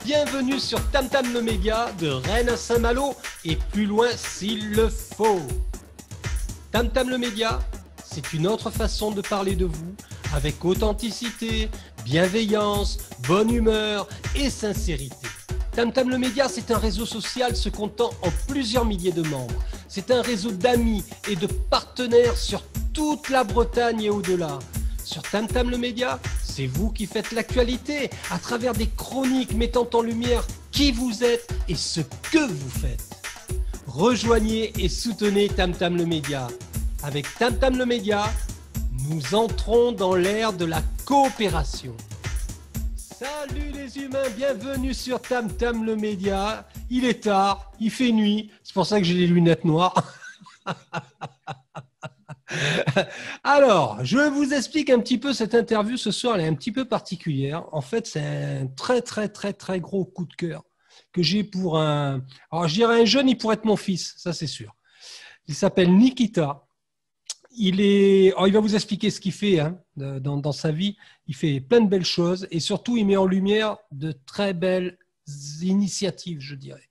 Bienvenue sur Tam Tam le Média, de Rennes à Saint-Malo et plus loin s'il le faut. Tam Tam le Média, c'est une autre façon de parler de vous avec authenticité, bienveillance, bonne humeur et sincérité. Tam Tam le Média, c'est un réseau social se comptant en plusieurs milliers de membres. C'est un réseau d'amis et de partenaires sur toute la Bretagne et au-delà. Sur Tam Tam le Média, c'est vous qui faites l'actualité à travers des chroniques mettant en lumière qui vous êtes et ce que vous faites. Rejoignez et soutenez Tam Tam le Média. Avec Tam Tam le Média, nous entrons dans l'ère de la coopération. Salut les humains, bienvenue sur Tam Tam le Média. Il est tard, il fait nuit, c'est pour ça que j'ai les lunettes noires. Alors, je vous explique un petit peu cette interview ce soir, elle est un petit peu particulière. En fait, c'est un très gros coup de cœur que j'ai pour un... Alors, je dirais un jeune, il pourrait être mon fils, ça c'est sûr. Il s'appelle Nikita. Il va vous expliquer ce qu'il fait dans sa vie. Il fait plein de belles choses et surtout, il met en lumière de très belles initiatives, je dirais.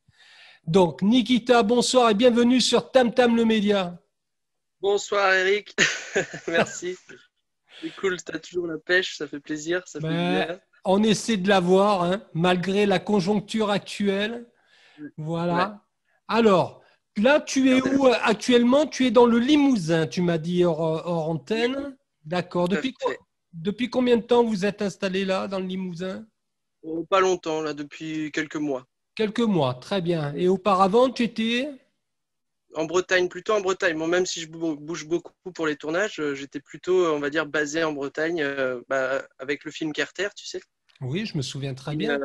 Donc, Nikita, bonsoir et bienvenue sur Tam Tam le Média. Bonsoir Eric, merci. C'est cool, tu as toujours la pêche, ça fait plaisir, ça fait du bien. On essaie de l'avoir, malgré la conjoncture actuelle. Voilà. Ouais. Alors, là, tu es où actuellement? Tu es dans le Limousin, tu m'as dit hors antenne. Oui. D'accord. Depuis combien de temps vous êtes installé là, dans le Limousin? Pas longtemps, là, depuis quelques mois. Quelques mois, très bien. Et auparavant, tu étais… En Bretagne, plutôt en Bretagne. Moi, même si je bouge beaucoup pour les tournages, j'étais plutôt, on va dire, basé en Bretagne avec le film Carter, tu sais. Oui, je me souviens très bien.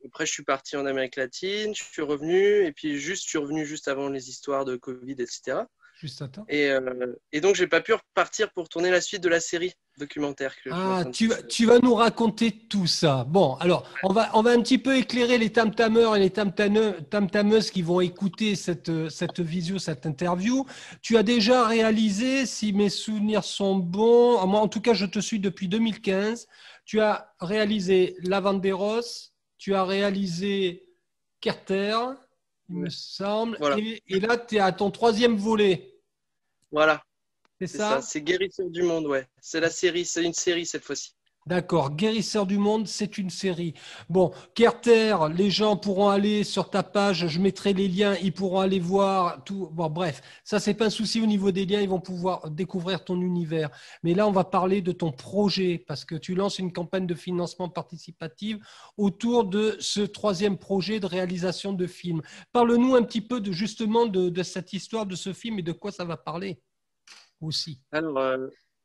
Après, je suis parti en Amérique latine, je suis revenu, et puis je suis revenu juste avant les histoires de Covid, etc. Juste à temps. Et donc, j'ai pas pu repartir pour tourner la suite de la série documentaire. Tu vas nous raconter tout ça. Bon, alors, on va un petit peu éclairer les tam-tameurs et les tam-tameuses qui vont écouter cette visio, cette interview. Tu as déjà réalisé, si mes souvenirs sont bons, moi en tout cas, je te suis depuis 2015, tu as réalisé Lavanderos, tu as réalisé Carter, il me semble, voilà. Et là, tu es à ton 3e volet. Voilà. C'est ça? C'est Guérisseur du monde, ouais. C'est la série, c'est une série cette fois-ci. D'accord, Guérisseur du monde, c'est une série. Bon, Carter, les gens pourront aller sur ta page, je mettrai les liens, ils pourront aller voir tout. Bon, bref, ça, c'est pas un souci au niveau des liens, ils vont pouvoir découvrir ton univers. Mais là, on va parler de ton projet, parce que tu lances une campagne de financement participatif autour de ce 3e projet de réalisation de film. Parle-nous un petit peu justement de cette histoire de ce film et de quoi ça va parler aussi. Alors,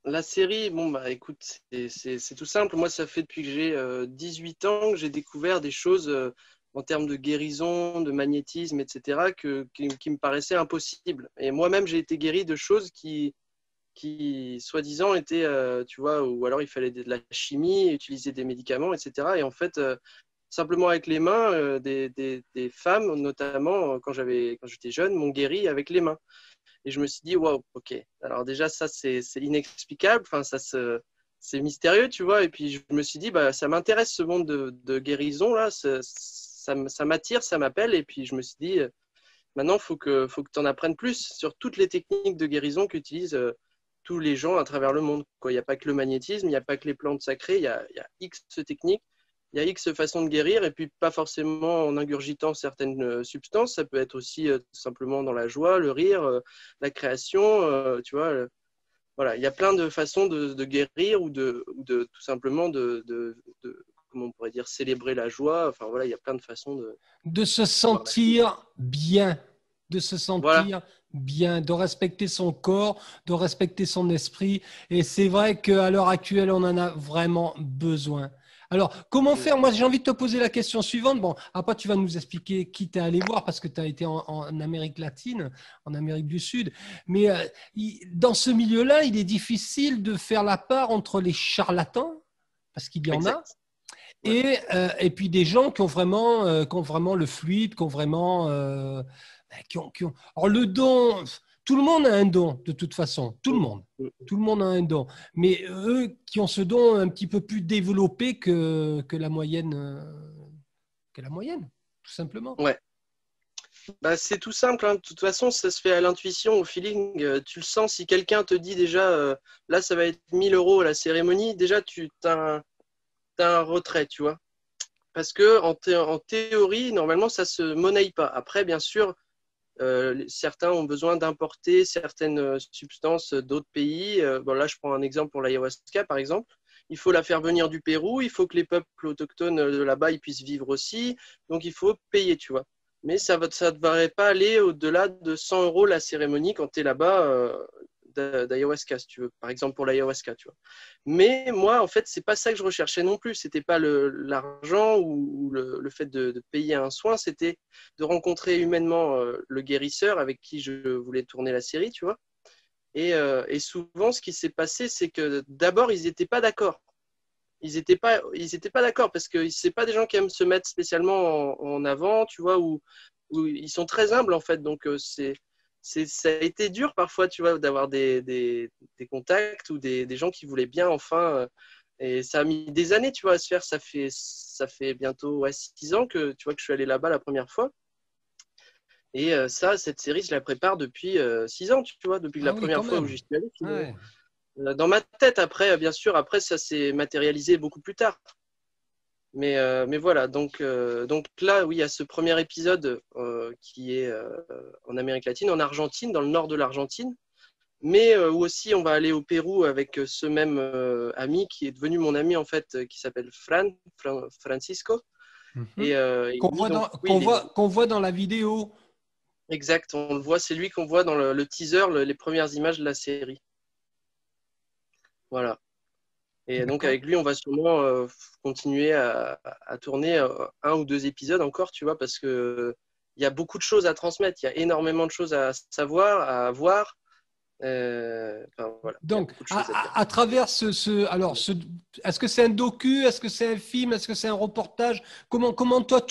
la série, bon, bah écoute, c'est tout simple. Moi, ça fait depuis que j'ai 18 ans que j'ai découvert des choses en termes de guérison, de magnétisme, etc., qui me paraissaient impossibles. Et moi-même, j'ai été guéri de choses qui soi-disant, étaient, tu vois, ou alors il fallait de la chimie, utiliser des médicaments, etc. Et en fait, simplement avec les mains, des femmes, notamment quand j'étais jeune, m'ont guéri avec les mains. Et je me suis dit, waouh, ok. Alors déjà, ça, c'est inexplicable. Enfin, c'est mystérieux, tu vois. Et puis, je me suis dit, bah, ça m'intéresse ce monde de guérison, là. Ça m'attire, ça m'appelle. Et puis, je me suis dit, maintenant, il faut que tu en apprennes plus sur toutes les techniques de guérison qu'utilisent tous les gens à travers le monde, quoi. Il n'y a pas que le magnétisme, il n'y a pas que les plantes sacrées. Il y a X techniques. Il y a X façons de guérir, et puis pas forcément en ingurgitant certaines substances, ça peut être aussi tout simplement dans la joie, le rire, la création, tu vois. Voilà, il y a plein de façons de guérir ou de tout simplement comment on pourrait dire, célébrer la joie. Enfin voilà, il y a plein de façons de se sentir bien, de se sentir bien, de respecter son corps, de respecter son esprit. Et c'est vrai qu'à l'heure actuelle, on en a vraiment besoin. Alors, comment faire? Moi, j'ai envie de te poser la question suivante. Bon, après, tu vas nous expliquer qui t'es allé voir parce que tu as été en Amérique latine, en Amérique du Sud. Mais dans ce milieu-là, il est difficile de faire la part entre les charlatans, parce qu'il y en a, et puis des gens qui ont vraiment le fluide, qui ont vraiment… Alors, le don… tout le monde a un don, de toute façon. Tout le monde. Tout le monde a un don. Mais eux qui ont ce don un petit peu plus développé que la moyenne, tout simplement. Ouais. Bah, c'est tout simple, hein. De toute façon, ça se fait à l'intuition, au feeling. Tu le sens si quelqu'un te dit déjà, là, ça va être 1000 euros la cérémonie, déjà, tu as un retrait, tu vois. Parce que en théorie, normalement, ça se monnaie pas. Après, bien sûr, certains ont besoin d'importer certaines substances d'autres pays. Bon, là, je prends un exemple pour l'ayahuasca, par exemple. Il faut la faire venir du Pérou, il faut que les peuples autochtones de là-bas ils puissent vivre aussi. Donc, il faut payer, tu vois. Mais ça ne devrait pas aller au-delà de 100 euros la cérémonie quand tu es là-bas d'ayahuasca, si tu veux. Par exemple, pour l'ayahuasca, tu vois. Mais moi, en fait, c'est pas ça que je recherchais non plus. C'était pas l'argent ou le fait de payer un soin, c'était de rencontrer humainement le guérisseur avec qui je voulais tourner la série, tu vois. Et souvent, ce qui s'est passé, c'est que d'abord, ils n'étaient pas d'accord. Ils étaient pas d'accord parce que c'est pas des gens qui aiment se mettre spécialement en avant, tu vois, ou ils sont très humbles en fait. Donc ça a été dur parfois, tu vois, d'avoir des contacts ou des gens qui voulaient bien enfin. Et ça a mis des années, tu vois, à se faire. Ça fait bientôt 6 ans que tu vois que je suis allé là-bas la première fois. Et cette série, je la prépare depuis 6 ans, tu vois, depuis la Ah oui, quand première fois où même. j'y suis allé. Ouais. Dans ma tête, après, bien sûr, après, ça s'est matérialisé beaucoup plus tard. Mais voilà, donc là, oui, il y a ce premier épisode qui est en Amérique latine, en Argentine, dans le nord de l'Argentine, mais où aussi on va aller au Pérou avec ce même ami qui est devenu mon ami, en fait, qui s'appelle Francisco. Mhm. Et Qu'on lui, voit donc, dans, oui, qu'on voit dans la vidéo. exact, on le voit, c'est lui qu'on voit dans le teaser, les premières images de la série. Voilà. Et donc D'accord. avec lui, on va sûrement continuer à tourner un ou deux épisodes encore, tu vois, parce que il y a beaucoup de choses à transmettre, il y a énormément de choses à savoir, à voir. Enfin, voilà, il y a Donc, beaucoup de choses à dire. à travers alors, est-ce que c'est un docu, est-ce que c'est un film, est-ce que c'est un reportage? Comment toi,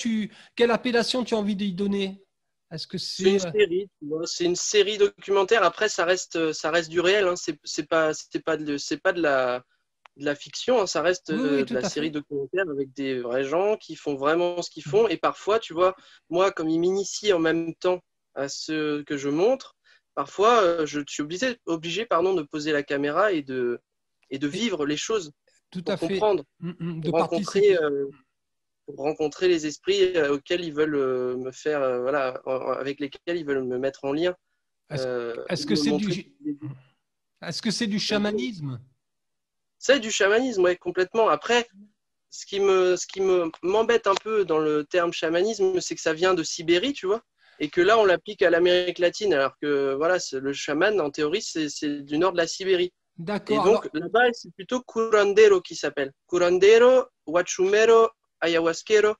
quelle appellation tu as envie d'y donner? Est-ce que C'est une c'est série, tu vois, c'est une série documentaire. Après, ça reste du réel, hein. C'est pas de la fiction, hein. Ça reste Oui, oui, de tout la à série fait. documentaire avec des vrais gens qui font vraiment ce qu'ils font. Et parfois, tu vois, moi, comme ils m'initient en même temps à ce que je montre, parfois, je suis obligé pardon, de poser la caméra et de Et- vivre les choses Tout pour à fait. comprendre, De pour rencontrer, participer. pour rencontrer les esprits auxquels ils veulent me faire, voilà, avec lesquels ils veulent me mettre en lien, Est-ce, ou est-ce que me c'est montrer. est-ce que c'est du chamanisme? C'est du chamanisme, ouais, complètement. Après, m'embête un peu dans le terme chamanisme, c'est que ça vient de Sibérie, tu vois, et que là, on l'applique à l'Amérique latine, alors que voilà, le chaman, en théorie, c'est du nord de la Sibérie. Et D'accord. donc, Alors, là-bas, c'est plutôt curandero qui s'appelle. Curandero, huachumero, ayahuasquero.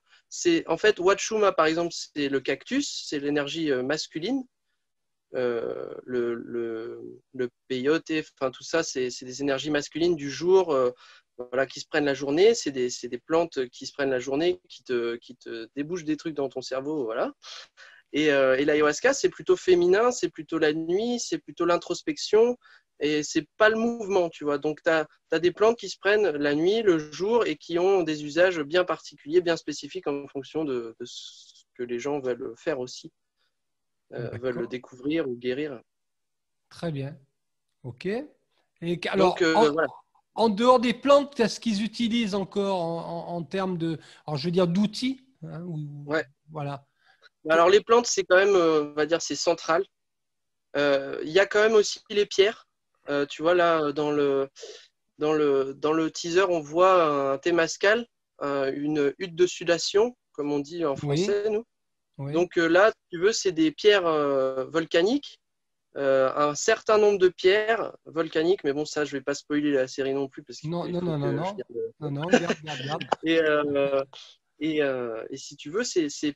En fait, huachuma, par exemple, c'est le cactus, c'est l'énergie masculine. Le peyote, enfin tout ça, c'est des énergies masculines du jour, voilà, qui se prennent la journée. C'est des plantes qui se prennent la journée, qui te débouchent des trucs dans ton cerveau, voilà. Et l'ayahuasca, c'est plutôt féminin, c'est plutôt la nuit, c'est plutôt l'introspection, et c'est pas le mouvement, tu vois. Donc, tu as des plantes qui se prennent la nuit, le jour, et qui ont des usages bien particuliers, bien spécifiques en fonction de ce que les gens veulent faire aussi, veulent d'accord. découvrir ou guérir. Très bien. OK. Donc, Alors, voilà. en dehors des plantes, qu'est-ce qu'ils utilisent encore en termes alors je veux dire d'outils, hein, Ouais. voilà. Alors, les plantes, c'est quand même, on va dire, c'est central. Il y a quand même aussi les pierres. Tu vois, là, dans le teaser, on voit un témascal, une hutte de sudation, comme on dit en Oui, français, nous. oui. Donc là, si tu veux, c'est des pierres volcaniques, un certain nombre de pierres volcaniques, mais bon, ça, je vais pas spoiler la série non plus, parce Non, qu'il non, faut non, non, que je non. garde. Non, non, garde, garde, garde. Et, et si tu veux, ces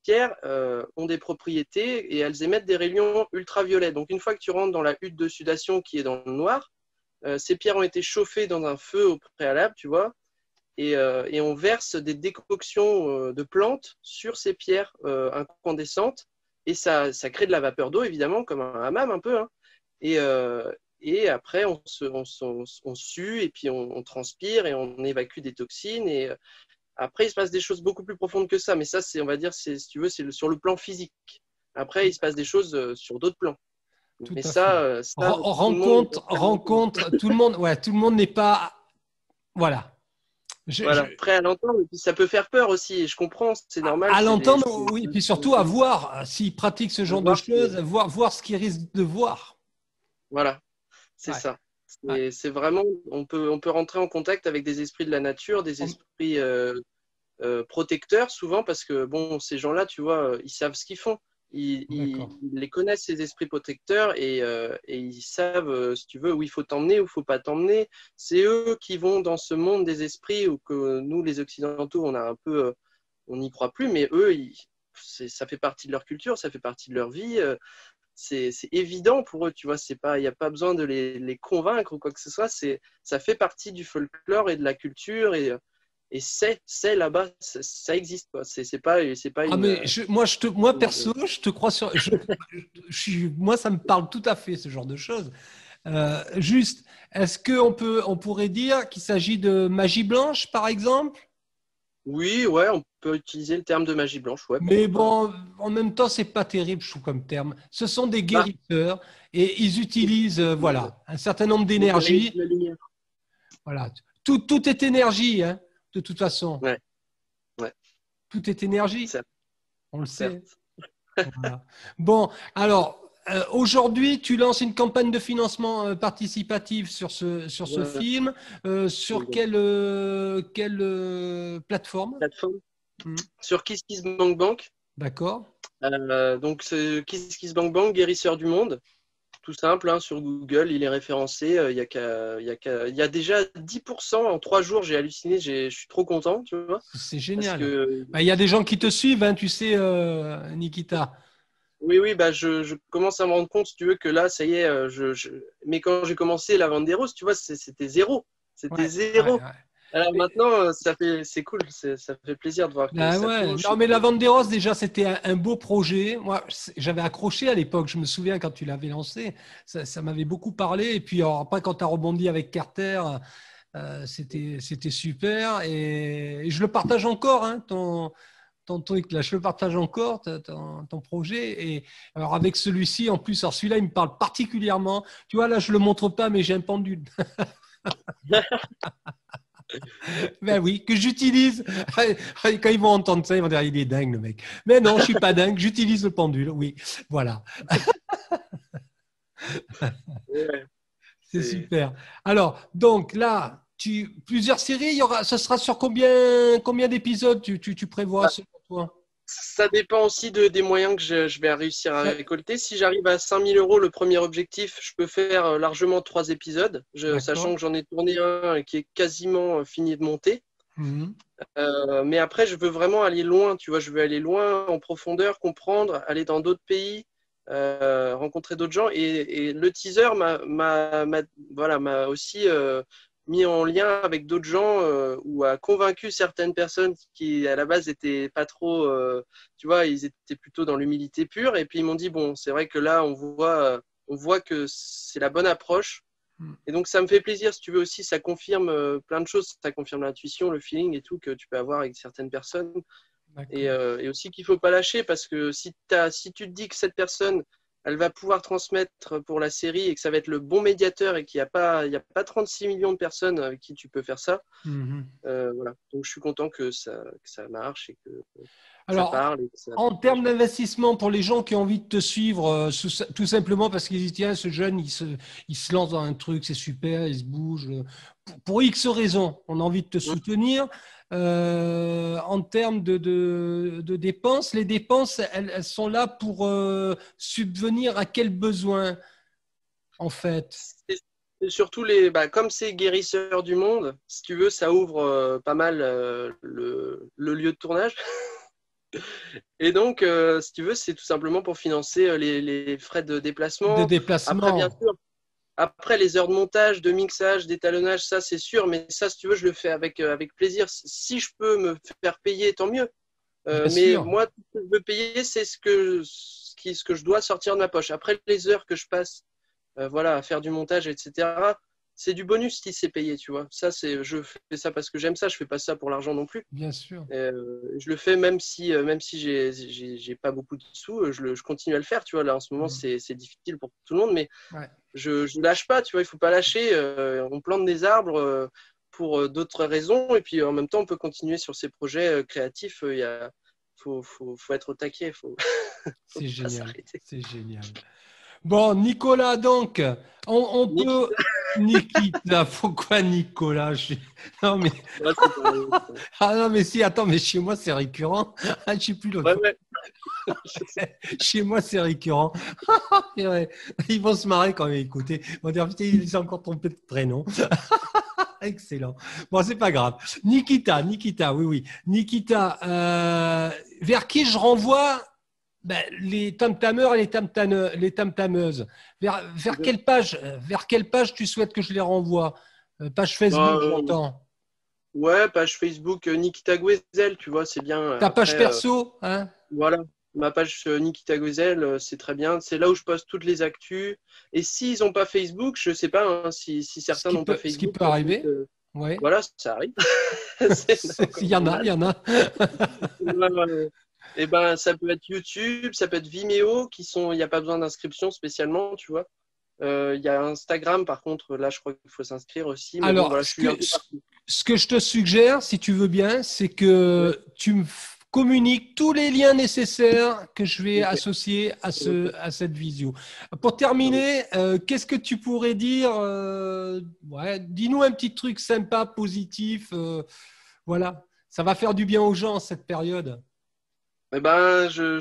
pierres ont des propriétés et elles émettent des rayons ultraviolets. Donc, une fois que tu rentres dans la hutte de sudation qui est dans le noir, ces pierres ont été chauffées dans un feu au préalable, tu vois, et on verse des décoctions de plantes sur ces pierres incandescentes. et ça crée de la vapeur d'eau, évidemment, comme un hammam un peu, hein. Et après, on sue et puis on transpire et on évacue des toxines. Et après, il se passe des choses beaucoup plus profondes que ça. Mais ça, on va dire, si tu veux, sur le plan physique. Après, il se passe des choses sur d'autres plans. Tout Mais à ça, fait. ça, Rencontre, tout le monde n'est pas. Voilà. voilà, prêt à l'entendre. Et puis ça peut faire peur aussi. Et je comprends, c'est normal. À l'entendre, oui, et puis surtout à voir, s'ils pratiquent ce genre de choses, voir ce qu'ils risquent de voir. Voilà, c'est ça. C'est vraiment, on peut rentrer en contact avec des esprits de la nature, des esprits protecteurs souvent, parce que bon, ces gens-là, tu vois, ils savent ce qu'ils font. Ils les connaissent, ces esprits protecteurs, et ils savent, si tu veux, où il faut t'emmener, où il ne faut pas t'emmener. C'est eux qui vont dans ce monde des esprits où que nous, les Occidentaux, on a un peu, on n'y croit plus, mais eux, ça fait partie de leur culture, ça fait partie de leur vie. C'est évident pour eux, tu vois. Il n'y a pas besoin de les convaincre ou quoi que ce soit. Ça fait partie du folklore et de la culture, et c'est là-bas, ça existe, quoi. C'est pas une. Mais moi perso, je te crois sur. Moi, ça me parle tout à fait ce genre de choses. Juste, est-ce on pourrait dire qu'il s'agit de magie blanche, par exemple? Oui, ouais, on peut utiliser le terme de magie blanche, ouais. Mais bon, en même temps, c'est pas terrible, je trouve, comme terme. Ce sont des guérisseurs et ils utilisent, voilà, un certain nombre d'énergies. Voilà, tout est énergie, hein, de toute façon. Ouais. Tout est énergie. Certes. On le sait. Voilà. Bon, alors, aujourd'hui, tu lances une campagne de financement participatif sur ce film. Sur quelle plateforme? Sur KissKissBankBank. D'accord. Donc, KissKissBankBank, guérisseur du monde. Tout simple, hein, sur Google, il est référencé. Il y a déjà 10% en 3 jours. J'ai halluciné, je suis trop content, tu vois. C'est génial. Il y a des gens qui te suivent, hein, tu sais, Nikita. Oui, je commence à me rendre compte, si tu veux, que là, ça y est. Mais quand j'ai commencé la vente des roses, tu vois, c'était zéro. C'était zéro. Alors maintenant, c'est cool, ça fait plaisir de voir que ça touche. Non, mais la vente des roses, déjà, c'était un beau projet. Moi, j'avais accroché à l'époque, je me souviens quand tu l'avais lancé, ça m'avait beaucoup parlé. Et puis après, quand tu as rebondi avec Carter, c'était super. Et je le partage encore, hein, ton truc là, je le partage encore, ton projet. Et alors avec celui-ci, en plus, alors celui-là, il me parle particulièrement. Tu vois, là, je ne le montre pas, mais j'ai un pendule. Ben oui, que j'utilise. Quand ils vont entendre ça, ils vont dire il est dingue le mec. Mais non, je suis pas dingue, j'utilise le pendule. Oui, voilà. C'est super. Alors, donc là, plusieurs séries, ce sera sur combien d'épisodes tu prévois selon toi? Ça dépend aussi des moyens que je vais réussir à récolter. Si j'arrive à 5 000 € le premier objectif, je peux faire largement 3 épisodes, sachant que j'en ai tourné un qui est quasiment fini de monter. Mais après, je veux vraiment aller loin, tu vois, je veux aller loin en profondeur, comprendre, aller dans d'autres pays, rencontrer d'autres gens. Et le teaser m'a aussi mis en lien avec d'autres gens ou a convaincu certaines personnes qui à la base étaient pas trop, tu vois, ils étaient plutôt dans l'humilité pure, et puis ils m'ont dit bon, c'est vrai que là on voit que c'est la bonne approche, et donc ça me fait plaisir, si tu veux aussi, ça confirme plein de choses, ça confirme l'intuition, le feeling et tout que tu peux avoir avec certaines personnes, et aussi qu'il faut pas lâcher, parce que si tu te dis que cette personne elle va pouvoir transmettre pour la série et que ça va être le bon médiateur et qu'il n'y a pas 36 millions de personnes avec qui tu peux faire ça. Voilà. Donc, je suis content que ça marche et que alors, ça parle. En termes d'investissement, pour les gens qui ont envie de te suivre, tout simplement parce qu'ils disent tiens, ce jeune, il se lance dans un truc, c'est super, il se bouge. Pour X raisons, on a envie de te soutenir. En termes de dépenses, les dépenses, elles sont là pour subvenir à quels besoins, en fait? C'est surtout comme c'est guérisseur du monde, si tu veux, ça ouvre pas mal le lieu de tournage. Et donc, si tu veux, c'est tout simplement pour financer les frais de déplacement. Après, bien sûr, après les heures de montage, de mixage, d'étalonnage, ça c'est sûr, mais ça, si tu veux, je le fais avec plaisir. Si je peux me faire payer, tant mieux. Mais sûr. Moi, tout ce que je veux payer, c'est ce ce que je dois sortir de ma poche. Après, les heures que je passe voilà, à faire du montage, etc., c'est du bonus si c'est payé, tu vois. Ça, je fais ça parce que j'aime ça, je fais pas ça pour l'argent non plus. Bien sûr. Je le fais même si j'ai pas beaucoup de sous, je continue à le faire, tu vois. Là, en ce moment, c'est difficile pour tout le monde, mais je lâche pas, tu vois. Il faut pas lâcher. On plante des arbres pour d'autres raisons, et puis en même temps, on peut continuer sur ces projets créatifs. Faut être au taquet, faut C'est pas génial. s'arrêter. C'est génial. Bon, Nicolas, donc, on peut. Nikita, pourquoi Nicolas? Non, mais. Ouais, c'est pareil. Ah non, mais si, attends, mais chez moi, c'est récurrent. Je sais plus l'autre. Ouais. Chez moi, c'est récurrent. Ils vont se marrer quand même, écoutez. Ils vont dire, putain, il s'est encore trompé de prénom. Excellent. Bon, c'est pas grave. Nikita, oui. Nikita, vers qui je renvoie les tam-tameurs et les tam-tameuses? Vers quelle page tu souhaites que je les renvoie? Page Facebook, j'entends. Ouais, page Facebook Nikita Gwezel, tu vois, c'est bien. Ta page perso, hein? Voilà, ma page Nikita Gwezel, c'est très bien. C'est là où je poste toutes les actus. Et s'ils n'ont pas Facebook, je ne sais pas hein, si certains n'ont pas Facebook. Ce qui peut arriver. Ouais. Voilà, ça arrive. Il y en a. Et ben, ça peut être YouTube, ça peut être Vimeo, il n'y a pas besoin d'inscription spécialement, tu vois. Il y a Instagram, par contre, là, je crois qu'il faut s'inscrire aussi. Mais alors, bon, voilà, ce que je te suggère, si tu veux bien, c'est que tu me communiques tous les liens nécessaires que je vais associer à cette visio. Pour terminer, qu'est-ce que tu pourrais dire dis-nous un petit truc sympa, positif. Voilà, ça va faire du bien aux gens cette période. Eh ben, je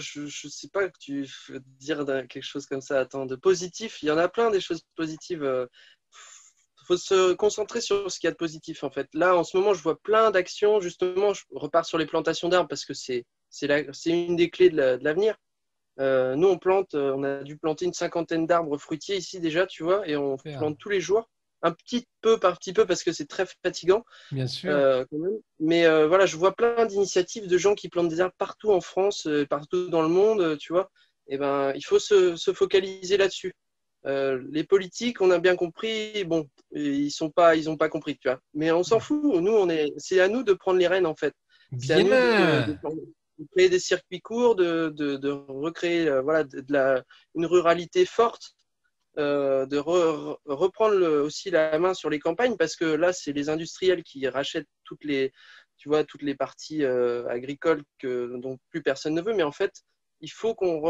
sais pas que tu veux dire quelque chose comme ça. Attends, de positif, il y en a plein des choses positives. Faut se concentrer sur ce qu'il y a de positif en fait. Là, en ce moment, je vois plein d'actions. Justement, je repars sur les plantations d'arbres parce que c'est une des clés de l'avenir. Nous, on a dû planter une 50aine d'arbres fruitiers ici déjà, tu vois, et on plante tous les jours. Un petit peu par petit peu parce que c'est très fatigant. Bien sûr. Quand même. Mais voilà, je vois plein d'initiatives de gens qui plantent des arbres partout en France, partout dans le monde, tu vois. Et ben, il faut se focaliser là-dessus. Les politiques, on a bien compris, bon, ils ont pas compris, tu vois. Mais on s'en fout. Nous, c'est à nous de prendre les rênes en fait. C'est à nous de créer des circuits courts, de recréer une ruralité forte. De reprendre aussi la main sur les campagnes parce que là, c'est les industriels qui rachètent toutes les parties agricoles dont plus personne ne veut. Mais en fait, il faut qu'on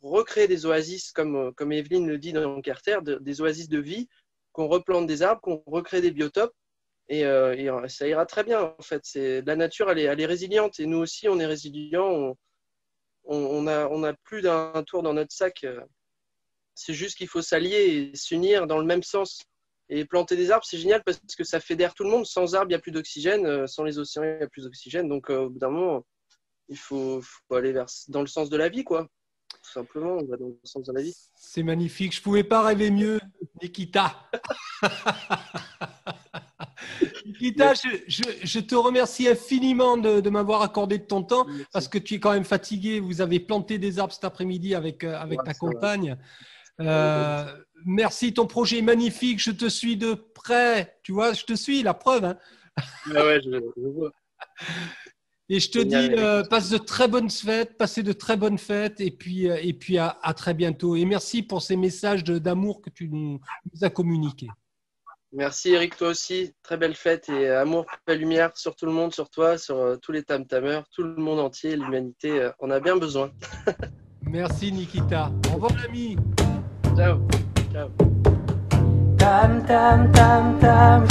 recrée des oasis, comme Evelyne le dit dans Carter, des oasis de vie, qu'on replante des arbres, qu'on recrée des biotopes. Et ça ira très bien. En fait, la nature, elle est résiliente. Et nous aussi, on est résilients. On a plus d'un tour dans notre sac. C'est juste qu'il faut s'allier et s'unir dans le même sens. Et planter des arbres, c'est génial parce que ça fédère tout le monde. Sans arbres, il n'y a plus d'oxygène. Sans les océans, il n'y a plus d'oxygène. Donc, au bout d'un moment, il faut aller dans le sens de la vie, quoi. Tout simplement, on va dans le sens de la vie. C'est magnifique. Je ne pouvais pas rêver mieux, Nikita. Nikita, je te remercie infiniment de m'avoir accordé de ton temps parce que tu es quand même fatigué. Vous avez planté des arbres cet après-midi avec ta compagne. Merci, ton projet est magnifique. Je te suis de près. Tu vois, je te suis, la preuve. Hein. Ouais, je vois. Et je te dis, passez de très bonnes fêtes et puis à très bientôt. Et merci pour ces messages d'amour que tu nous as communiqués. Merci Eric, toi aussi. Très belle fête et amour, paix, lumière sur tout le monde, sur toi, sur tous les tam-tameurs, tout le monde entier, l'humanité en a bien besoin. Merci Nikita. Au revoir l'ami. Ciao. Ciao. Tam tam tam tam.